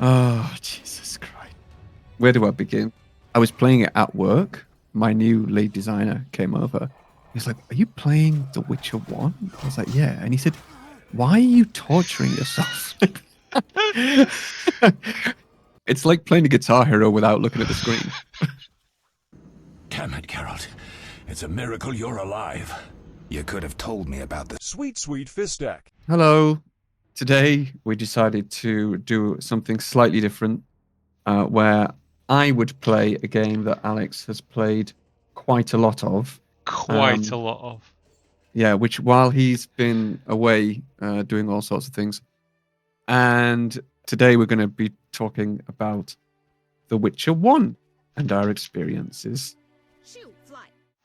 Oh, Jesus Christ. Where do I begin? I was playing it at work. My new lead designer came over. He's like, "Are you playing The Witcher 1?" I was like, "Yeah." And he said, "Why are you torturing yourself?" It's like playing a Guitar Hero without looking at the screen. Damn it, Geralt. It's a miracle you're alive. You could have told me about this. Sweet Fistak. Hello. Today we decided to do something slightly different, where I would play a game that Alex has played quite a lot of. Quite a lot of. Yeah, which while he's been away doing all sorts of things. And today we're going to be talking about The Witcher 1 and our experiences.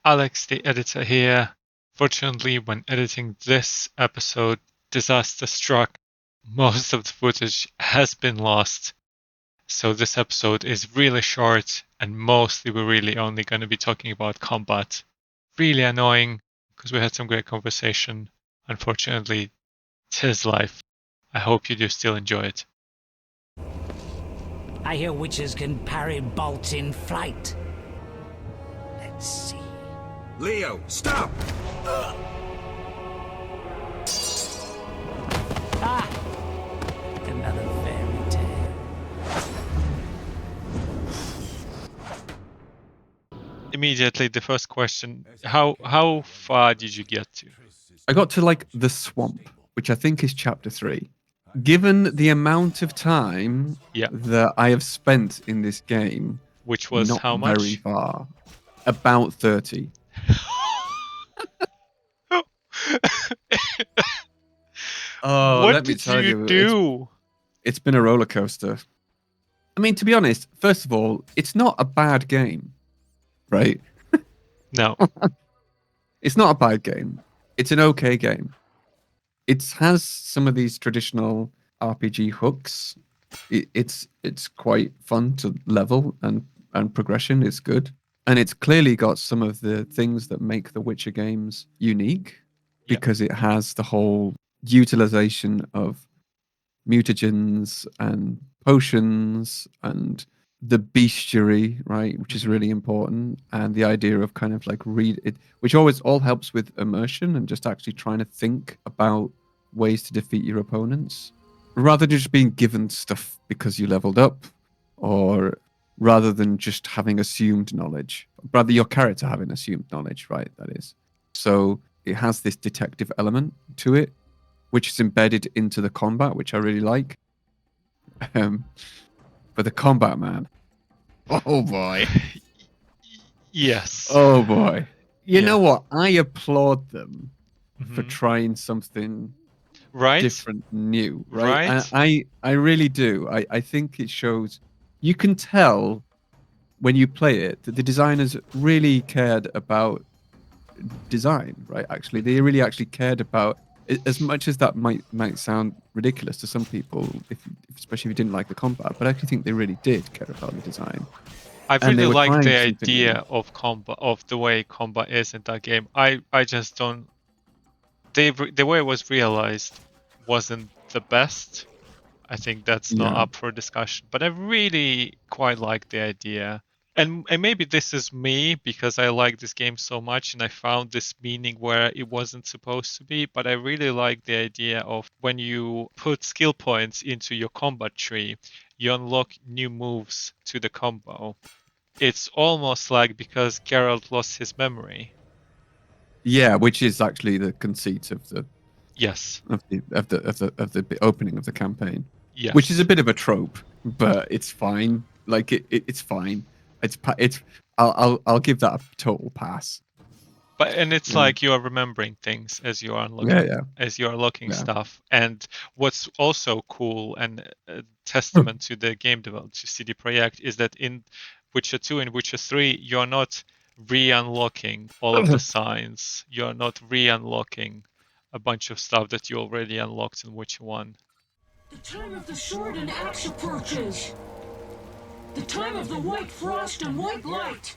Alex, the editor here. Fortunately, when editing this episode, disaster struck. Most of the footage has been lost. So this episode is really short, and mostly we're really only going to be talking about combat. Really annoying, because we had some great conversation. Unfortunately, 'tis life. I hope you do still enjoy it. I hear witches can parry bolts in flight. Let's see. Leo, stop! Ah! Another fairy tale. Immediately, the first question, how far did you get to? I got to like the swamp, which I think is chapter 3. Given the amount of time that I have spent in this game, Which was not how much? very far. About 30. Oh, What let me did tell you do? It's been a roller coaster. I mean, to be honest, first of all, it's not a bad game, right? No. It's not a bad game. It's an okay game. It has some of these traditional RPG hooks. It's quite fun to level, and progression is good. And it's clearly got some of the things that make the Witcher games unique, because it has the whole utilization of mutagens and potions and the bestiary, right, which is really important, and the idea of kind of like read it, which always all helps with immersion and just actually trying to think about ways to defeat your opponents rather than just being given stuff because you leveled up, or rather than just having assumed knowledge, rather your character having assumed knowledge, right? That is. So it has this detective element to it, which is embedded into the combat, which I really like. But the combat, man. Oh boy. Yes. Oh boy. You know what? I applaud them for Mhm. trying something Right? different, new, right? Right? And I really do. I think it shows. You can tell when you play it that the designers really cared about design, right? Actually, they really actually cared about it, as much as that might sound ridiculous to some people, especially if you didn't like the combat. But I actually think they really did care about the design. I And they really were like trying the something idea new. of combat, of the way combat is in that game. I just don't. The way it was realized wasn't the best. I think that's not Yeah. up for discussion. But I really quite like the idea. And maybe this is me because I like this game so much and I found this meaning where it wasn't supposed to be. But I really like the idea of when you put skill points into your combat tree, you unlock new moves to the combo. It's almost like because Geralt lost his memory. Yeah, which is actually the conceit of the Yes. of the opening of the campaign. Yes. Which is a bit of a trope, but it's fine. Like it's fine. It's I'll give that a total pass. But and it's Yeah. like you are remembering things as you are unlocking, as you are unlocking stuff. And what's also cool and a testament to the game development, to CD Projekt, is that in Witcher 2 and Witcher 3, you're not re-unlocking all of the signs. You're not re-unlocking a bunch of stuff that you already unlocked in Witcher 1. The time of the sword and axe approaches. The time of the white frost and white light.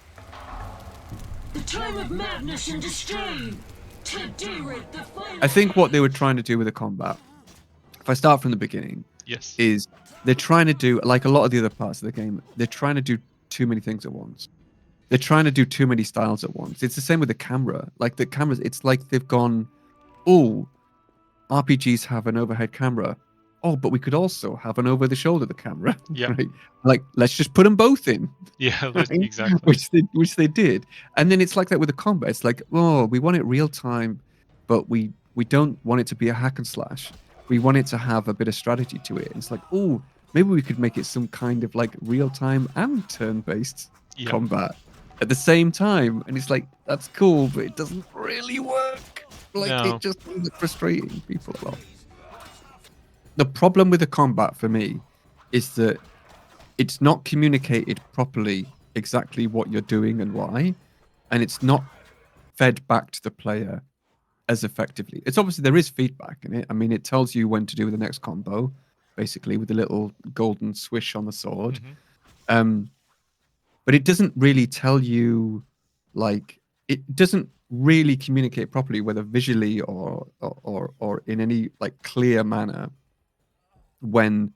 The time of madness and disdain. To Dayrek, the final. I think what they were trying to do with the combat, if I start from the beginning, Yes. is they're trying to do, like a lot of the other parts of the game, they're trying to do too many things at once. They're trying to do too many styles at once. It's the same with the camera. Like the cameras, it's like they've gone, oh, RPGs have an overhead camera. Oh, but we could also have an over-the-shoulder camera. Yeah. Right? Like, let's just put them both in. Yeah, Right? exactly. Which they did. And then it's like that with the combat. It's like, oh, we want it real time, but we don't want it to be a hack and slash. We want it to have a bit of strategy to it. It's like, oh, maybe we could make it some kind of like real time and turn-based Yeah. combat at the same time. And it's like, that's cool, but it doesn't really work. Like, No. it just ends up frustrating people a lot. The problem with the combat for me is that it's not communicated properly exactly what you're doing and why, and it's not fed back to the player as effectively. It's obviously there is feedback in it. I mean, it tells you when to do the next combo, basically with the little golden swish on the sword. But it doesn't really tell you, like, it doesn't really communicate properly, whether visually or in any like clear manner, when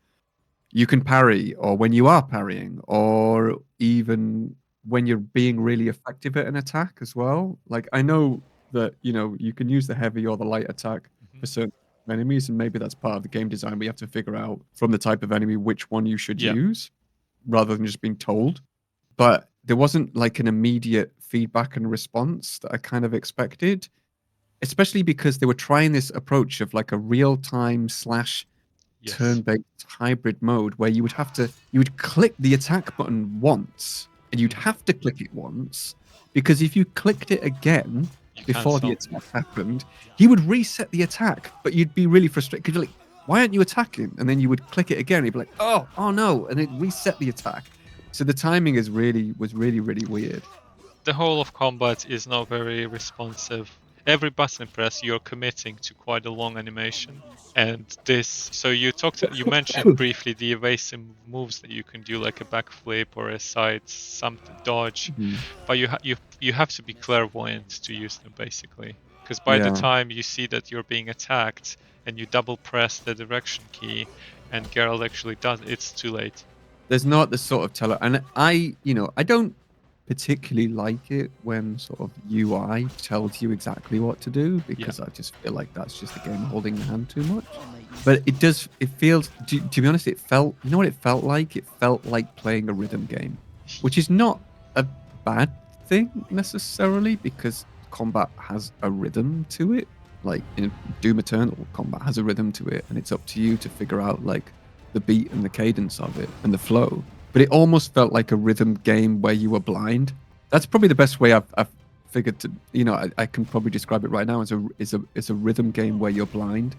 you can parry or when you are parrying, or even when you're being really effective at an attack as well. Like, I know that, you can use the heavy or the light attack for certain enemies, and maybe that's part of the game design. We have to figure out from the type of enemy which one you should use rather than just being told. But there wasn't like an immediate feedback and response that I kind of expected, especially because they were trying this approach of like a real-time slash Yes. turn-based hybrid mode where you would click the attack button once, and you'd have to click it once, because if you clicked it again before the attack happened, he would reset the attack, but you'd be really frustrated because you're like, why aren't you attacking? And then you would click it again, and you'd be like, oh no, and it reset the attack. So the timing was really weird. The whole of combat is not very responsive. Every button press, you're committing to quite a long animation. And this, so you mentioned briefly the evasive moves that you can do, like a backflip or a side something dodge, but you have to be clairvoyant to use them, basically. Because by the time you see that you're being attacked and you double press the direction key, and Geralt actually does, it's too late. There's not the sort of teller, and I don't particularly like it when sort of UI tells you exactly what to do, because I just feel like that's just the game holding your hand too much. But it feels, to be honest, it felt, you know what it felt like? It felt like playing a rhythm game, which is not a bad thing necessarily, because combat has a rhythm to it. Like in Doom Eternal, combat has a rhythm to it, and it's up to you to figure out like the beat and the cadence of it and the flow. But it almost felt like a rhythm game where you were blind. That's probably the best way I've figured to, I can probably describe it right now as a rhythm game where you're blind,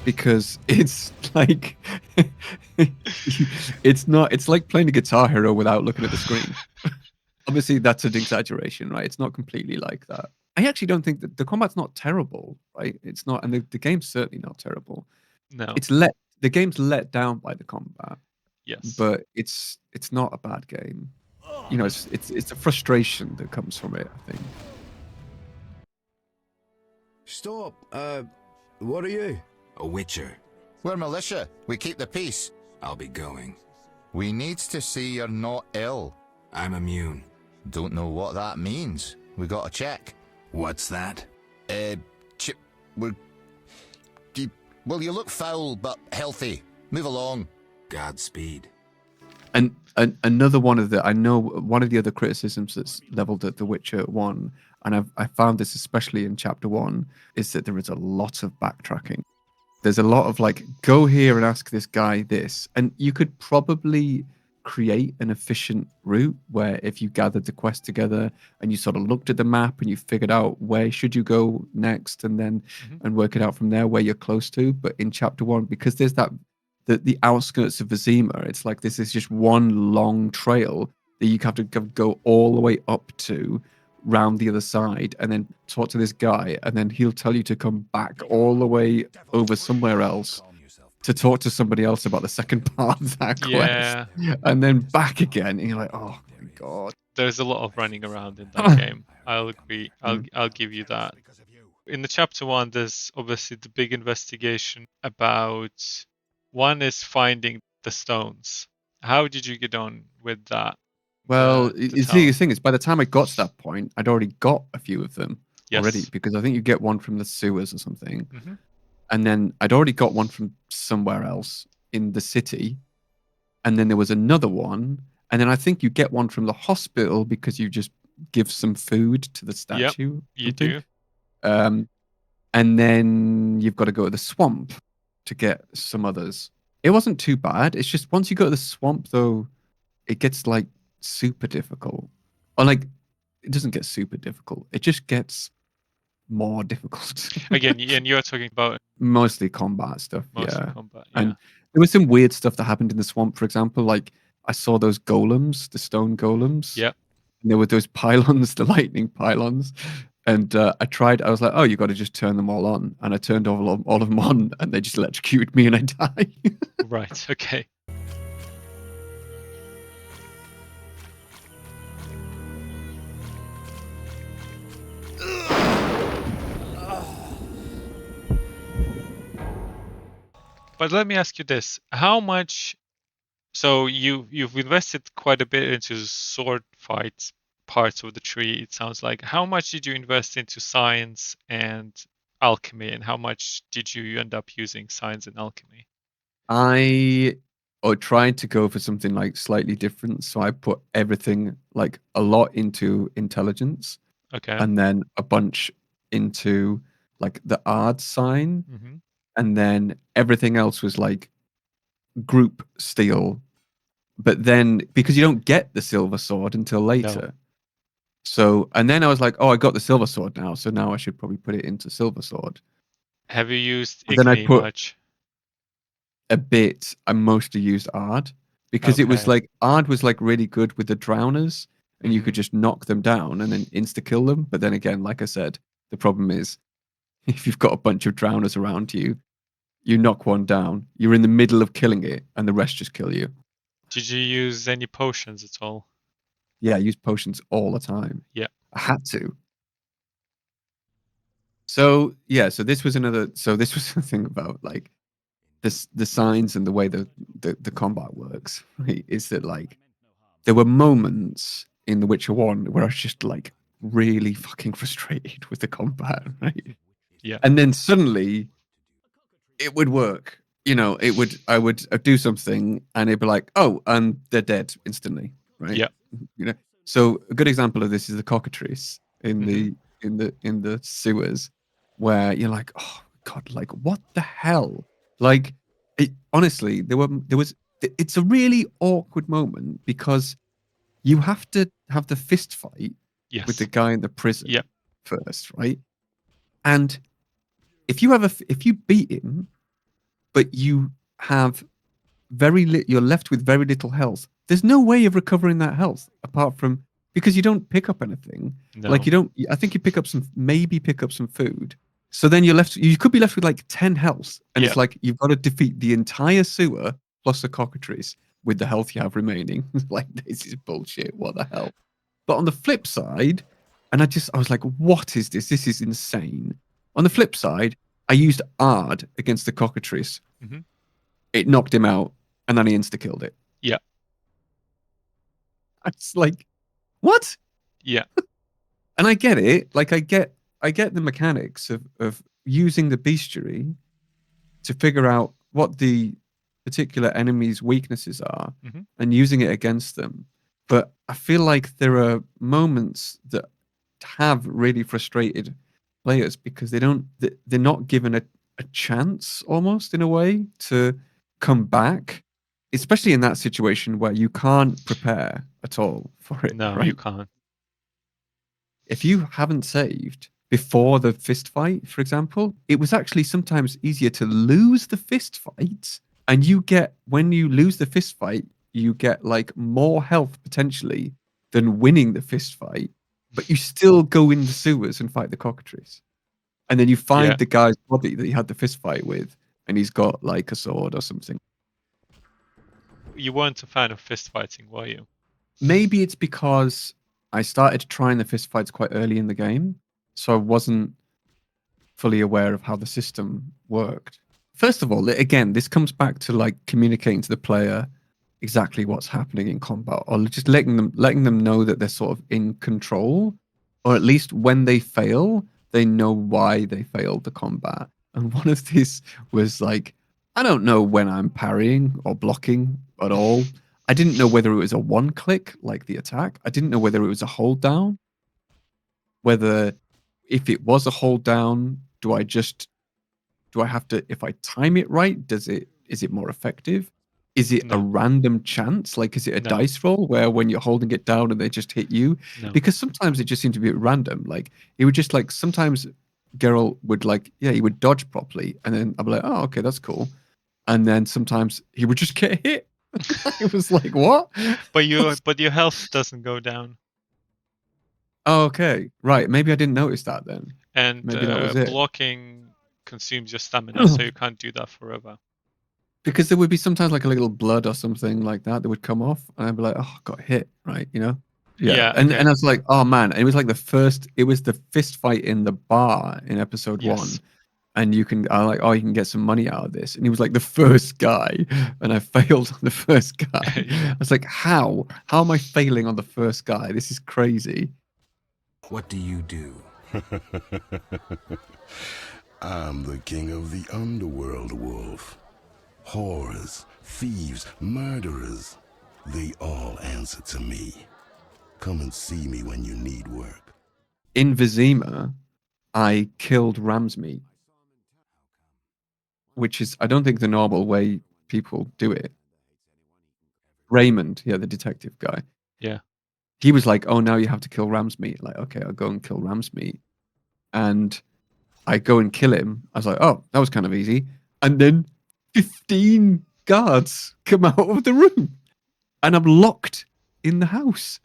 because it's like it's like playing a Guitar Hero without looking at the screen. Obviously that's an exaggeration, right? It's not completely like that. I actually don't think that the combat's not terrible, right? It's not, and the game's certainly not terrible. No. The game's let down by the combat. Yes. But it's not a bad game. It's a frustration that comes from it, I think. Stop. What are you? A witcher. We're militia. We keep the peace. I'll be going. We need to see you're not ill. I'm immune. Don't know what that means. We got to check. What's that? Well, you look foul, but healthy. Move along. Godspeed. And another one of the other criticisms that's leveled at The Witcher 1, and I found this especially in Chapter 1, is that there is a lot of backtracking. There's a lot of like, go here and ask this guy this, and you could probably create an efficient route where if you gathered the quest together and you sort of looked at the map and you figured out where should you go next, and then and work it out from there where you're close to. But in Chapter 1, because there's that the outskirts of Vizima, it's like this is just one long trail that you have to go all the way up to, round the other side, and then talk to this guy, and then he'll tell you to come back all the way over somewhere else to talk to somebody else about the second part of that quest, and then back again, and you're like, oh my god. There's a lot of running around in that game. I'll agree. I'll give you that. In the Chapter 1, there's obviously the big investigation about One is finding the stones. How did you get on with that? Well, The you see, the town? thing is, by the time I got to that point, I'd already got a few of them already, Yes. because I think you get one from the sewers or something. hmm And then I'd already got one from somewhere else in the city. And then there was another one. And then I think you get one from the hospital because you just give some food to the Yep, statue. you Something. do. Um, and then you've got to go to the swamp to get some others. It wasn't too bad. It's just once you go to the swamp, though, it gets like super difficult. Or like, it doesn't get super difficult. It just gets more difficult. Again, and you're talking about Mostly combat stuff, mostly yeah. combat. Yeah. And there was some weird stuff that happened in the swamp, for example. Like, I saw those golems, the stone golems. Yep. And there were those pylons, the lightning pylons. And I was like, oh, you got to just turn them all on. And I turned all of them on, and they just electrocuted me, and I died. Right. Okay. But let me ask you this: how much? So you've invested quite a bit into sword fights parts of the tree. It sounds like. How much did you invest into science and alchemy, and how much did you end up using science and alchemy? I tried to go for something like slightly different. So I put everything, like a lot into intelligence, Okay. and then a bunch into like the art sign, hmm and then everything else was like group steal. But then because you don't get the silver sword until No. later. So, and then I was like, oh, I got the silver sword now, so now I should probably put it into silver sword. Have you used And then I igni put much? a bit. I mostly used Ard because it was Okay. like Ard was like really good with the drowners, and you hmm could just knock them down and then insta kill them. But then again, like I said, the problem is if you've got a bunch of drowners around you, you knock one down, you're in the middle of killing it, and the rest just kill you. Did you use any potions at all? Yeah, I use potions all the time. Yeah. I had to. So yeah, so this was another. So this was the thing about like this, the signs and the way the combat works. Right, is that like there were moments in The Witcher One where I was just like really fucking frustrated with the combat, right? Yeah. And then suddenly it would work. You know, I would do something and it'd be like, oh, and they're dead instantly, right? Yeah. You know, so a good example of this is the Cockatrice in hmm the sewers, where you're like, oh god, like what the hell? Like, honestly, it's a really awkward moment because you have to have the fist fight with the Yes. guy in the Yeah. prison first, right? And if you beat him, but you have you're left with very little health. There's no way of recovering that health apart from because you don't pick up anything. Like No. you don't. I think you pick up maybe pick up some food. So then you're left. You could be left with like 10 health, and Yeah. it's like you've got to defeat the entire sewer plus the cockatrice with the health you have remaining. Like this is bullshit. What the hell? But on the flip side, and I was like, what is this? This is insane. On the flip side, I used Ard against the cockatrice. hmm It knocked him out, and then he insta killed it. Yeah. It's like, what? Yeah. And I get it. Like I get the mechanics of using the bestiary to figure out what the particular enemy's weaknesses are hmm and using it against them. But I feel like there are moments that have really frustrated players because they're not given a chance almost in a way to come back, especially in that situation where you can't prepare at all for it, No, you right? can't. If you haven't saved before the fist fight, for example, it was actually sometimes easier to lose the fist fight. And when you lose the fist fight, you get like more health potentially than winning the fist fight, but you still go in the sewers and fight the cockatrice. And then you Yeah. find the guy's body that you had the fist fight with, and he's got like a sword or something. You weren't a fan of fist fighting, were you? Maybe it's because I started trying the fist fights quite early in the game, so I wasn't fully aware of how the system worked First of all, again, this comes back to like communicating to the player exactly what's happening in combat, or just letting them know that they're sort of in control, or at least when they fail, they know why they failed the combat. And one of these was like, I don't know when I'm parrying or blocking at all. I didn't know whether it was a one click, like the attack. I didn't know whether it was a hold down. Whether if it was a hold down, do I have to, if I time it right, is it more effective? Is it a No, random chance? Like, is it a No. dice roll where when you're holding it down and they just hit you? no. Because sometimes it just seemed to be random. Like, it would just like, sometimes Geralt would like, yeah, he would dodge properly. And then I'd be like, oh, okay, that's cool. And then sometimes he would just get hit. It was like, what? But your health doesn't go down, Oh, okay. Right. Maybe I didn't notice that then. and Maybe that was it. blocking consumes your stamina, so you can't do that forever. Because there would be sometimes like a little blood or something like that would come off, and I'd be like, "Oh, I got hit," right? You know? Yeah, And okay. I was like, "Oh man!" It was like it was the fist fight in the bar in episode Yes. 1, and you can get some money out of this, and he was like the first guy, and I failed on the first guy. Yeah. I was like, "How? How am I failing on the first guy? This is crazy." What do you do? I'm the king of the underworld, Wolf. Whores, thieves, murderers, they all answer to me. Come and see me when you need work. In Vizima, I killed ram's meat, which is I don't think the normal way people do it. Raymond, yeah, the detective guy. Yeah. He was like, "Oh, now you have to kill ram's meat." Like, okay, I'll go and kill ram's meat, and I go and kill him. I was like, "Oh, that was kind of easy." And then 15 guards come out of the room, and I'm locked in the house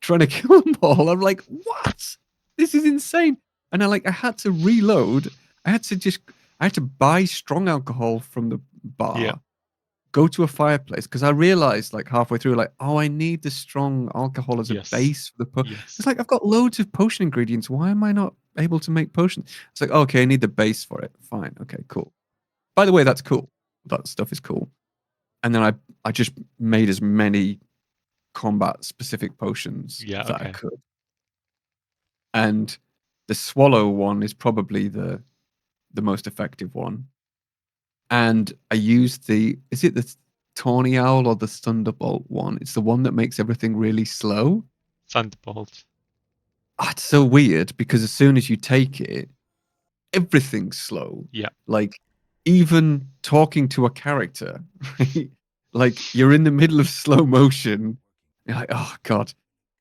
trying to kill them all. I'm like, "What? This is insane!" And I had to reload. I had to buy strong alcohol from the bar. Yeah. Go to a fireplace because I realized like halfway through, like, oh, I need the strong alcohol as a Yes. base for the Yes. It's like I've got loads of potion ingredients. Why am I not able to make potions? It's like, okay, I need the base for it. Fine. Okay, cool. By the way, that's cool. That stuff is cool. And then I just made as many combat specific potions Yeah, that I okay. could. And the swallow one is probably the most effective one. And I used is it the Tawny Owl or the Thunderbolt one? It's the one that makes everything really slow. Thunderbolt. Oh, it's so weird because as soon as you take it, everything's slow. Yeah. Like even talking to a character, right? Like you're in the middle of slow motion. You're like, oh God.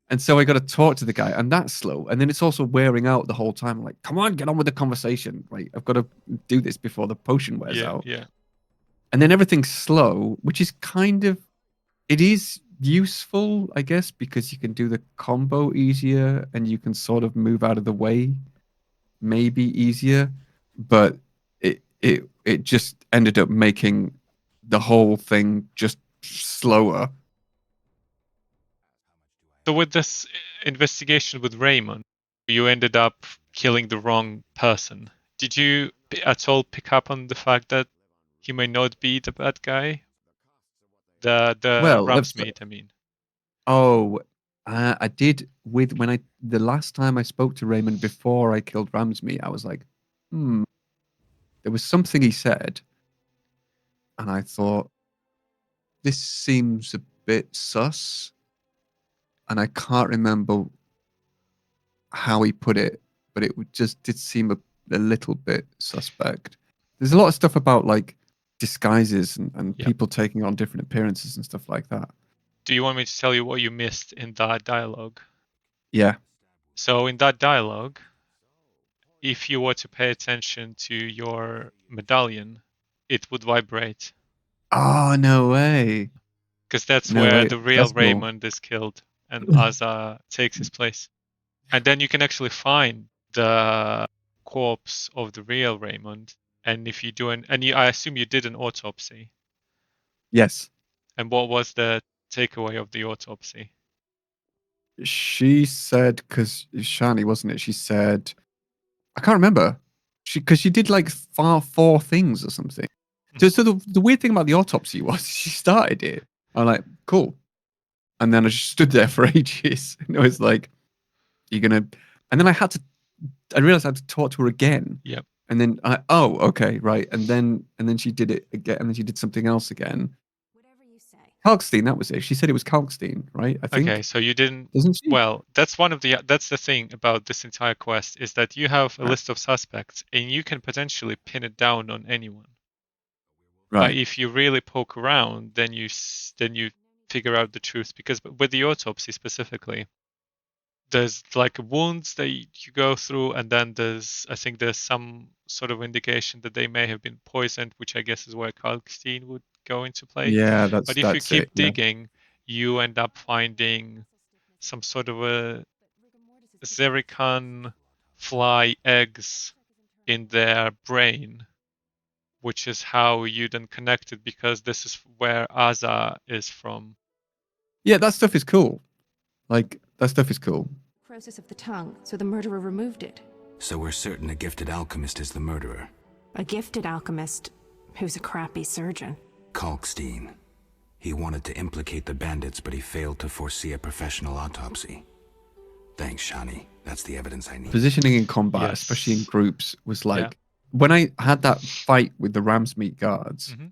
And so I got to talk to the guy, and that's slow. And then it's also wearing out the whole time. I'm like, come on, get on with the conversation. Right. I've got to do this before the potion wears Yeah, out. yeah. And then everything's slow, which is it is useful, I guess, because you can do the combo easier and you can sort of move out of the way maybe easier, but it just ended up making the whole thing just slower. So with this investigation with Raymond, you ended up killing the wrong person. Did you at all pick up on the fact that he may not be the bad guy? The Well, Ramsmate, I mean. oh, I did the last time I spoke to Raymond before I killed Ramsmeat, I was like, there was something he said, and I thought, this seems a bit sus, and I can't remember how he put it, but just did seem a little bit suspect. There's a lot of stuff about like disguises and Yeah. people taking on different appearances and stuff like that. Do you want me to tell you what you missed in that dialogue? Yeah. So in that dialogue, if you were to pay attention to your medallion, it would vibrate. Oh, no way. Because that's No where way. the real That's cool. Raymond is killed and Asa takes his place. And then you can actually find the corpse of the real Raymond. And if you do I assume you did an autopsy. Yes. And what was the takeaway of the autopsy? She said, because Shani, wasn't it? She said, I can't remember. Because she did like four things or something. So the weird thing about the autopsy was she started it. I'm like, cool. And then I just stood there for ages. And it was like, you're going to... And then I realized I had to talk to her again. Yep. And then okay, right. And then she did it again. And then she did something else again. Whatever you say. Kalkstein, that was it. She said it was Kalkstein, right? I think. Okay, so you didn't. Doesn't she? Well, that's the thing about this entire quest is that you have a Right. list of suspects and you can potentially pin it down on anyone. But Right. if you really poke around, then you figure out the truth. Because with the autopsy specifically, there's like wounds that you go through, and then I think there's some sort of indication that they may have been poisoned, which I guess is where Kalkstein would go into play. Yeah, But if you keep it. Yeah. digging, you end up finding some sort of a Zerican fly eggs in their brain, which is how you then connect it, because this is where Aza is from. Yeah, that stuff is cool. Like, that stuff is cool. Process of the tongue, so the murderer removed it. So we're certain a gifted alchemist is the murderer. A gifted alchemist who's a crappy surgeon. Kalkstein. He wanted to implicate the bandits, but he failed to foresee a professional autopsy. Thanks, Shani. That's the evidence I need. Positioning in combat, Yes. especially in groups, was like... Yeah. When I had that fight with the Ramsmeat guards, Mhm.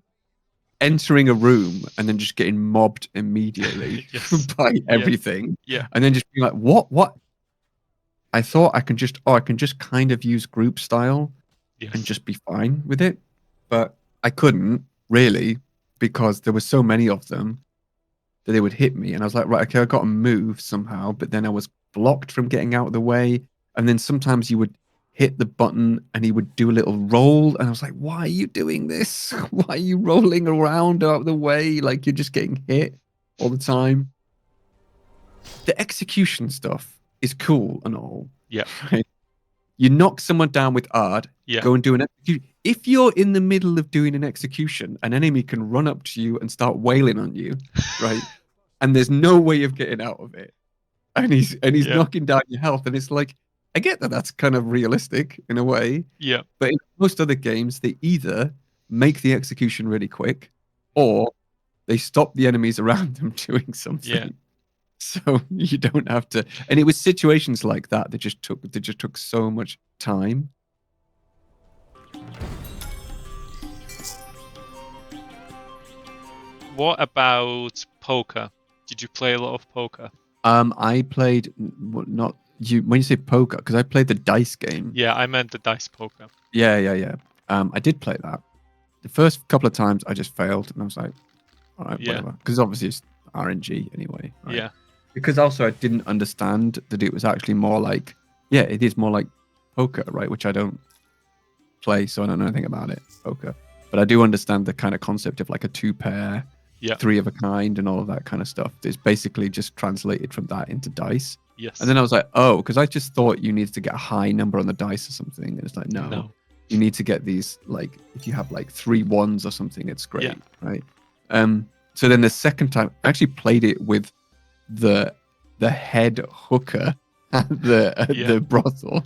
entering a room and then just getting mobbed immediately Yes. by everything. Yeah. And then just being like, what? I thought I can just kind of use group style Yes. and just be fine with it. But I couldn't really, because there were so many of them that they would hit me. And I was like, right, okay, I got to move somehow. But then I was blocked from getting out of the way. And then sometimes you would hit the button and he would do a little roll. And I was like, why are you doing this? Why are you rolling around out of the way? Like you're just getting hit all the time. The execution stuff is cool and all. Yeah. Right? You knock someone down with art, Yeah. go and do an execution. If you're in the middle of doing an execution, an enemy can run up to you and start wailing on you, right? And there's no way of getting out of it. And he's Yeah. knocking down your health. And it's like, I get that that's kind of realistic in a way. Yeah. But in most other games, they either make the execution really quick or they stop the enemies around them doing something. Yeah. So you don't have to. And it was situations like that that just took so much time. What about poker? Did you play a lot of poker? I played not you when you say poker, because I played the dice game. Yeah, I meant the dice poker. Yeah. I did play that. The first couple of times I just failed, and I was like, all right, Yeah. whatever. Because obviously it's RNG anyway. Right? Yeah. Because also I didn't understand that it was actually more like, yeah, it is more like poker, right? Which I don't play, so I don't know anything about it, poker. But I do understand the kind of concept of like a 2-pair, Yeah. 3 of a kind, and all of that kind of stuff. It's basically just translated from that into dice. Yes. And then I was like, oh, because I just thought you needed to get a high number on the dice or something. And it's like, no. You need to get these, like, if you have like 3 ones or something, it's great, Yeah. right? So then the second time, I actually played it with the head hooker at the brothel.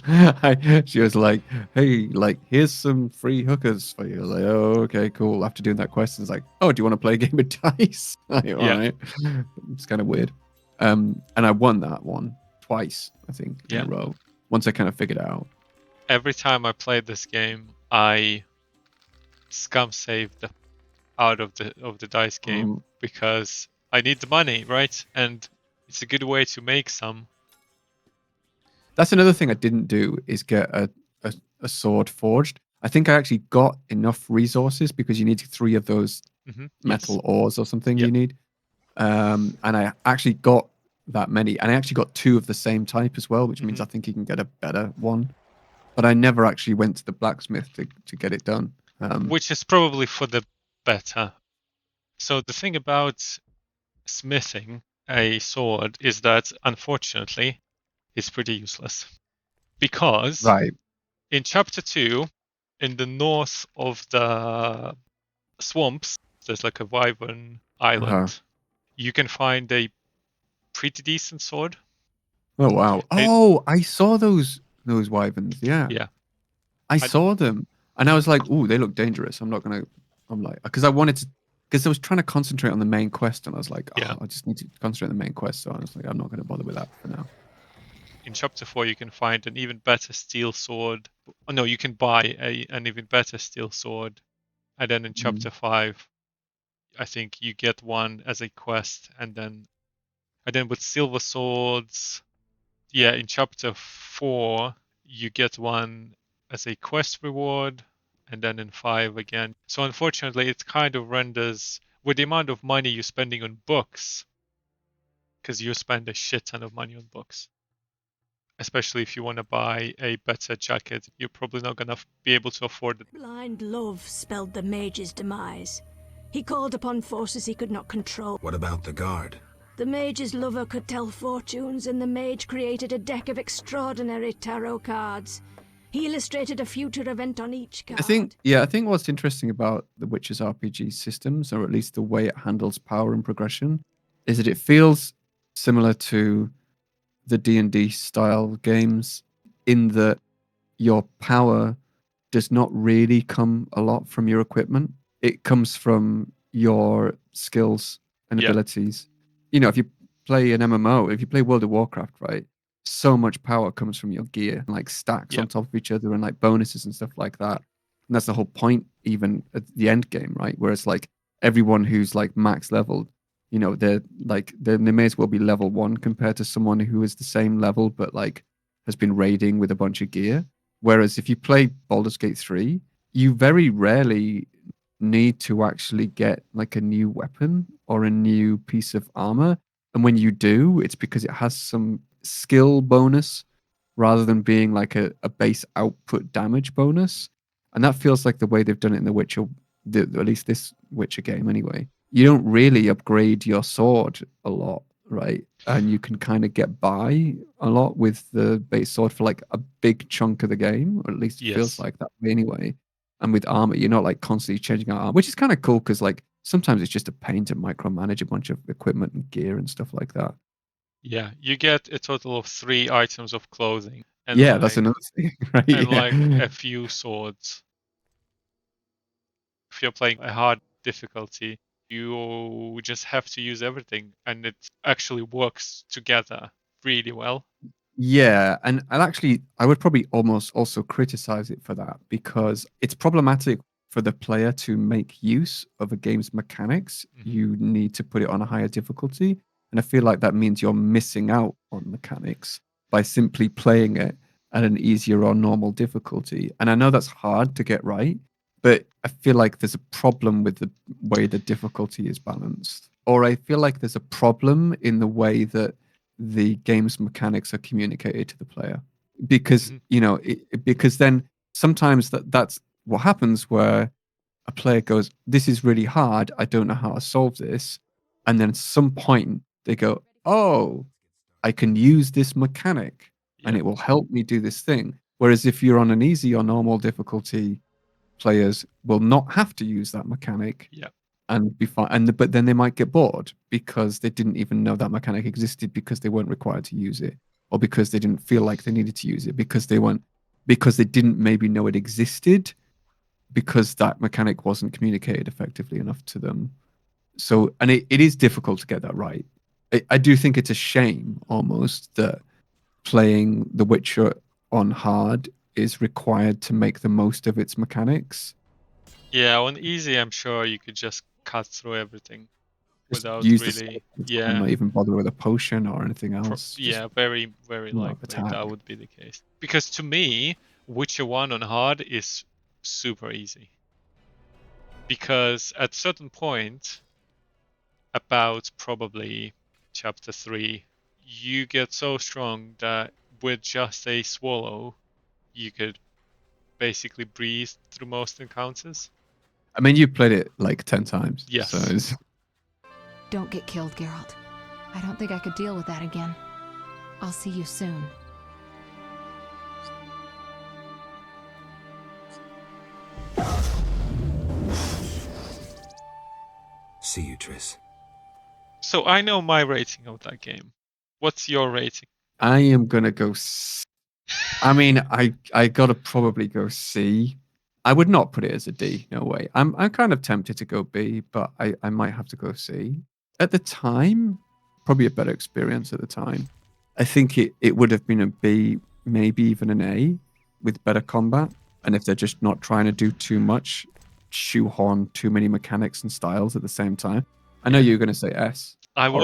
She was like, hey, like, here's some free hookers for you. Like, oh, okay, cool. After doing that question, it's like, oh, do you want to play a game of dice? Like, all right. It's kind of weird. And I won that one twice, I think, in a row. Once I kind of figured it out. Every time I played this game, I scum saved out of the dice game because I need the money, right? And it's a good way to make some. That's another thing I didn't do, is get a sword forged. I think I actually got enough resources because you need 3 of those metal ores or something you need. And I actually got that many. And I actually got 2 of the same type as well, which means I think you can get a better one. But I never actually went to the blacksmith to get it done. Which is probably for the better. So the thing about smithing a sword is that, unfortunately, it's pretty useless. Because in Chapter 2, in the north of the swamps, there's like a wyvern island. You can find a pretty decent sword. Oh, wow. Oh, I saw those wyverns, yeah. Yeah. I saw them. And I was like, ooh, they look dangerous. I'm not going to I'm like, because I wanted to, because I was trying to concentrate on the main quest, and I was like, Yeah. I just need to concentrate on the main quest. So I was like, I'm not going to bother with that for now. In chapter 4, you can find an even better steel sword. Oh, no, you can buy an even better steel sword. And then in chapter 5, I think you get one as a quest, and then with silver swords, yeah, in chapter 4, you get one as a quest reward, and then in 5 again. So unfortunately, it kind of renders with the amount of money you're spending on books, because you spend a shit ton of money on books. Especially if you want to buy a better jacket, you're probably not going to be able to afford it. Blind love spelled the mage's demise. He called upon forces he could not control. What about the guard? The mage's lover could tell fortunes, and the mage created a deck of extraordinary tarot cards. He illustrated a future event on each card. I think what's interesting about the Witcher's RPG systems, or at least the way it handles power and progression, is that it feels similar to the D&D style games in that your power does not really come a lot from your equipment. It comes from your skills and abilities. You know, if you play an MMO, if you play World of Warcraft, right, so much power comes from your gear, like stacks on top of each other and like bonuses and stuff like that. And that's the whole point, even at the end game, right? Where it's like everyone who's like max leveled, you know, they may as well be level 1 compared to someone who is the same level but like has been raiding with a bunch of gear. Whereas if you play Baldur's Gate 3, you very rarely need to actually get like a new weapon or a new piece of armor. And when you do, it's because it has some skill bonus rather than being like a base output damage bonus. And that feels like the way they've done it in The Witcher, at least this Witcher game anyway. You don't really upgrade your sword a lot, right? And you can kind of get by a lot with the base sword for like a big chunk of the game, or at least it feels like that anyway. And with armor, you're not like constantly changing out armor, which is kind of cool because like sometimes it's just a pain to micromanage a bunch of equipment and gear and stuff like that. Yeah, you get a total of 3 items of clothing. And yeah, that's another thing, right? And like a few swords. If you're playing a hard difficulty, you just have to use everything, and it actually works together really well. Yeah, and I would probably almost also criticize it for that because it's problematic for the player to make use of a game's mechanics. You need to put it on a higher difficulty, and I feel like that means you're missing out on mechanics by simply playing it at an easier or normal difficulty. And I know that's hard to get right, but I feel like there's a problem with the way the difficulty is balanced, or I feel like there's a problem in the way that the game's mechanics are communicated to the player, because you know because then sometimes that's what happens, where a player goes, this is really hard, I don't know how to solve this, and then at some point they go, oh, I can use this mechanic and it will help me do this thing. Whereas if you're on an easy or normal difficulty, players will not have to use that mechanic and be fine. But then they might get bored because they didn't even know that mechanic existed, because they weren't required to use it, or because they didn't feel like they needed to use it, because they didn't maybe know it existed, because that mechanic wasn't communicated effectively enough to them. So, and it is difficult to get that right. I do think it's a shame almost that playing The Witcher on hard is required to make the most of its mechanics. Yeah, on easy, I'm sure you could just cut through everything without use really, and not even bother with a potion or anything else. Very, very likely that would be the case. Because to me, Witcher 1 on hard is super easy. Because at certain point, about probably chapter 3, you get so strong that with just a swallow, you could basically breeze through most encounters. I mean, you played it like 10 times. Yes. So Don't get killed, Geralt. I don't think I could deal with that again. I'll see you soon. See you, Triss. So I know my rating of that game. What's your rating? I am gonna go I mean, I gotta probably go C, I would not put it as a D. No way. I'm kind of tempted to go B, but I might have to go C. At the time, probably a better experience at the time. I think it would have been a B, maybe even an A, with better combat. And if they're just not trying to do too much, shoehorn too many mechanics and styles at the same time. I know you were going to say S. I or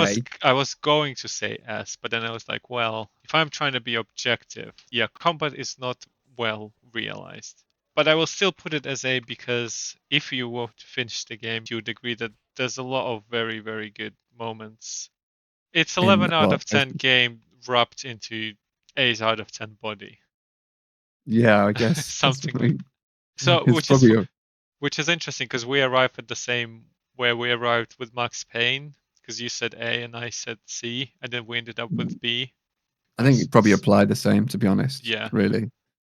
was A. going to say S, but then I was like, well, if I'm trying to be objective, yeah, combat is not well realized. But I will still put it as A because if you were to finish the game, you would agree that there's a lot of very, very good moments. It's 11 out of 10 game wrapped into 8 out of 10 body. Yeah, I guess Something like so, it's probably which is interesting because we arrived at the same where we arrived with Max Payne because you said A and I said C, and then we ended up with B. I think it probably applied the same, to be honest. Yeah. Really.